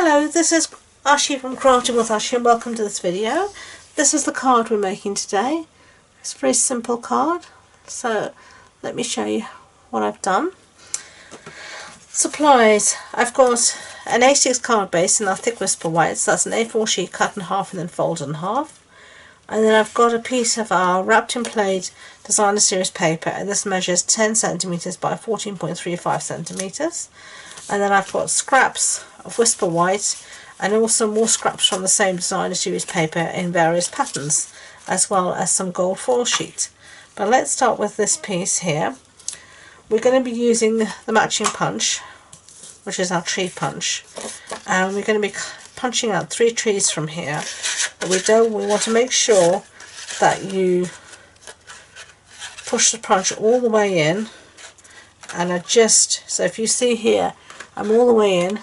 Hello, this is Ashi from Crafting with Ashi and welcome to this video. This is the card we're making today. It's a very simple card, so let me show you what I've done. Supplies. I've got an A6 card base in our thick whisper white, so that's an A4 sheet cut in half and then folded in half. And then I've got a piece of our wrapped in Plaid designer series paper, and this measures 10 centimeters by 14.35 centimeters. And then I've got scraps of whisper white and also more scraps from the same designer series paper in various patterns, as well as some gold foil sheet. But let's start with this piece here. We're going to be using the matching punch, which is our tree punch, and we're going to be punching out 3 trees from here. But we want to make sure that you push the punch all the way in and adjust. So if you see here, I'm all the way in,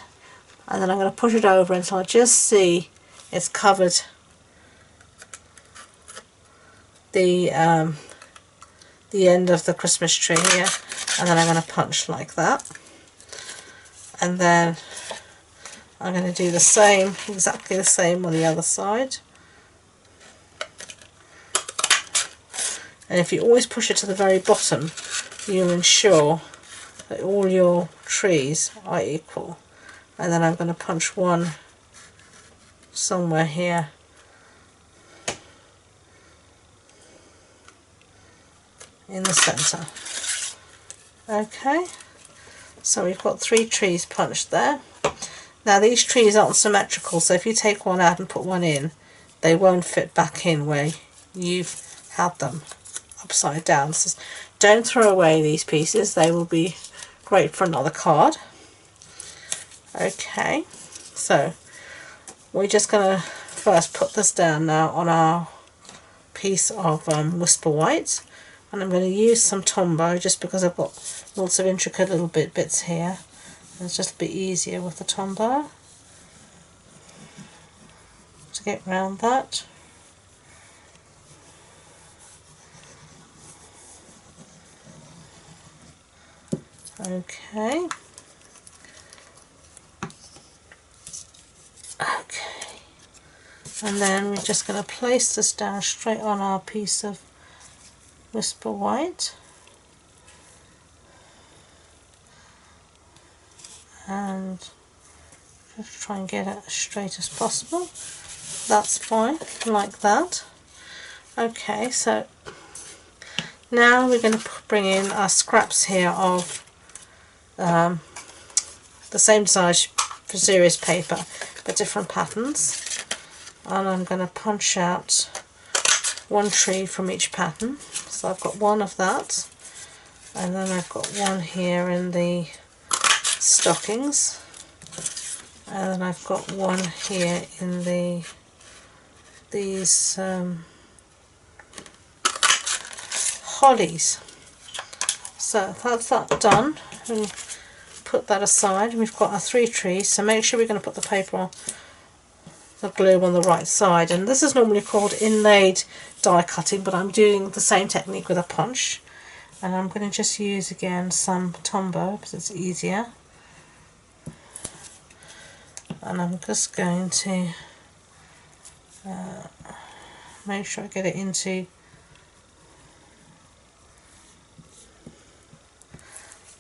and then I'm going to push it over until I just see it's covered the end of the Christmas tree here, and then I'm going to punch like that. And then I'm going to do the same, exactly the same on the other side. And if you always push it to the very bottom, you'll ensure that all your trees are equal. And then I'm going to punch one somewhere here. In the centre. Okay, so we've got 3 trees punched there. Now these trees aren't symmetrical, so if you take one out and put one in, they won't fit back in where you've had them upside down. So don't throw away these pieces, they will be great for another card. Okay, so we're just going to first put this down now on our piece of whisper white, and I'm going to use some Tombow just because I've got lots of intricate little bits here. It's just a bit easier with the Tombow to get around that. Okay. And then we're just going to place this down straight on our piece of whisper white, and just try and get it as straight as possible. That's fine, like that. Okay, so now we're going to bring in our scraps here of the same size for series paper but different patterns, and I'm going to punch out 1 tree from each pattern. So I've got one of that, and then I've got one here in the stockings, and then I've got one here in these hollies. So that's that done, and put that aside. We've got our 3 trees, so make sure we're going to put the paper on, the glue on the right side. And this is normally called inlaid die cutting, but I'm doing the same technique with a punch, and I'm going to just use again some Tombow because it's easier, and I'm just going to make sure I get it into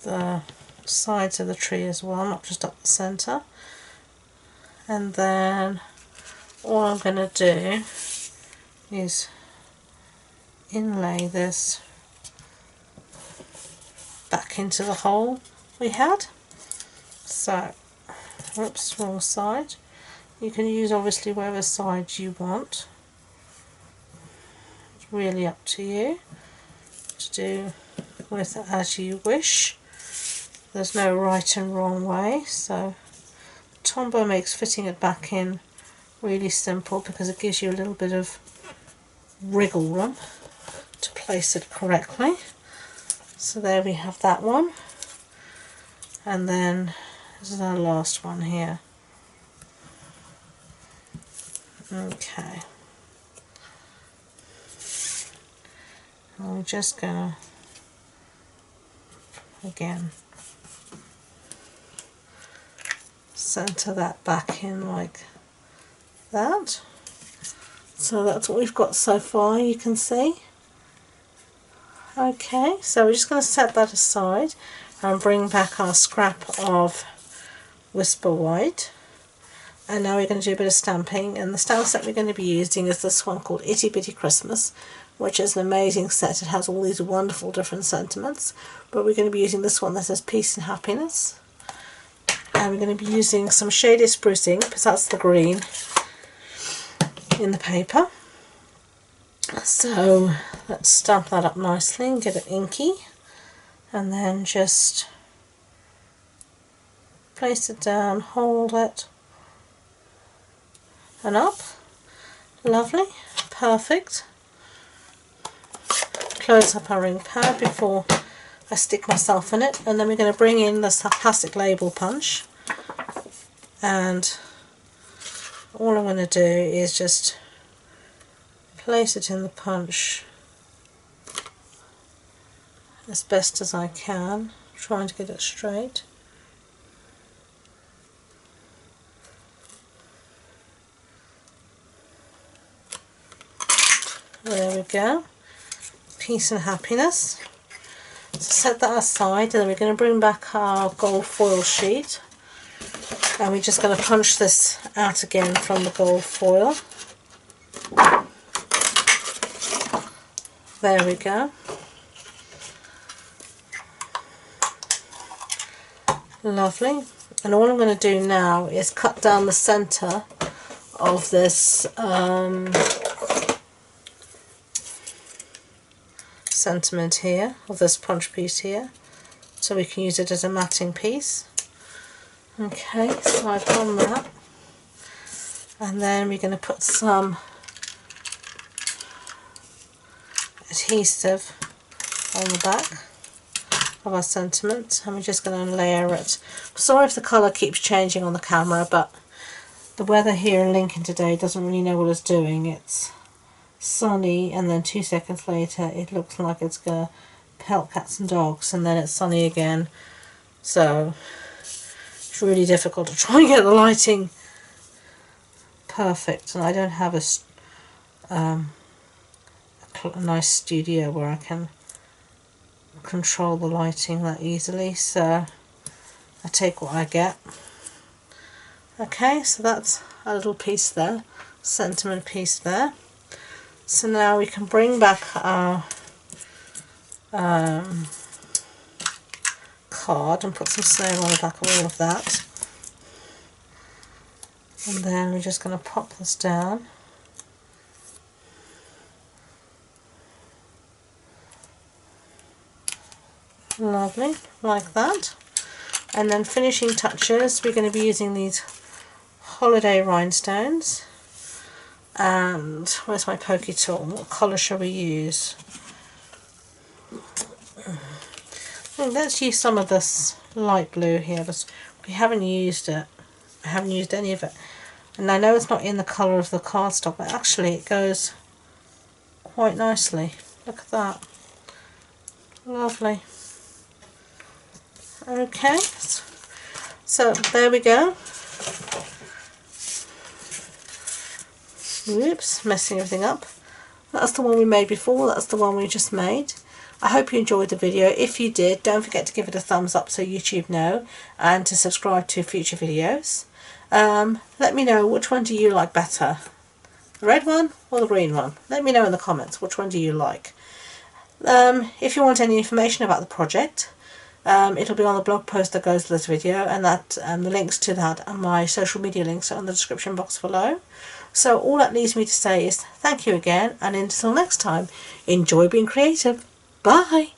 the sides of the tree as well, not just up the centre. And then all I'm going to do is inlay this back into the hole we had. So, whoops, wrong side. You can use obviously whatever side you want. It's really up to you to do with it as you wish. There's no right and wrong way, so Tombow makes fitting it back in really simple because it gives you a little bit of wriggle room to place it correctly. So there we have that one, and then this is our last one here. Okay, and we're just gonna again centre that back in like that. So that's what we've got so far, you can see. Okay, so we're just going to set that aside and bring back our scrap of Whisper White. And now we're going to do a bit of stamping, and the stamp set we're going to be using is this one called Itty Bitty Christmas, which is an amazing set. It has all these wonderful different sentiments, but we're going to be using this one that says Peace and Happiness. And we're going to be using some shaded spruce ink, because that's the green in the paper. So let's stamp that up nicely and get it inky, and then just place it down, hold it, and up. Lovely, perfect. Close up our ink pad before I stick myself in it, and then we're going to bring in this plastic label punch, and all I'm going to do is just place it in the punch as best as I can, trying to get it straight. There we go. Peace and Happiness. So set that aside, and then we're going to bring back our gold foil sheet, and we're just going to punch this out again from the gold foil. There we go. Lovely. And all I'm going to do now is cut down the centre of this sentiment here, of this punch piece here, so we can use it as a matting piece. Okay, so I've done that, and then we're going to put some adhesive on the back of our sentiment, and we're just going to layer it. Sorry if the colour keeps changing on the camera, but the weather here in Lincoln today doesn't really know what it's doing. It's sunny, and then 2 seconds later it looks like it's going to pelt cats and dogs, and then it's sunny again. So it's really difficult to try and get the lighting perfect, and I don't have a nice studio where I can control the lighting that easily, so I take what I get. Okay, so that's a little piece there, sentiment piece there. So now we can bring back our card and put some snow on the back of all of that, and then we're just going to pop this down. Lovely, like that. And then finishing touches, we're going to be using these holiday rhinestones. And where's my pokey tool? What colour shall we use? Let's use some of this light blue here, but we haven't used it. I haven't used any of it. And I know it's not in the colour of the cardstock, but actually it goes quite nicely. Look at that. Lovely. Okay, so there we go. Oops, messing everything up. That's the one we made before, that's the one we just made. I hope you enjoyed the video. If you did, don't forget to give it a thumbs up so YouTube know, and to subscribe to future videos. Let me know, which one do you like better? The red one or the green one? Let me know in the comments, which one do you like? If you want any information about the project, it'll be on the blog post that goes with this video, and that the links to that and my social media links are in the description box below. So all that leaves me to say is thank you again, and until next time, enjoy being creative. Bye!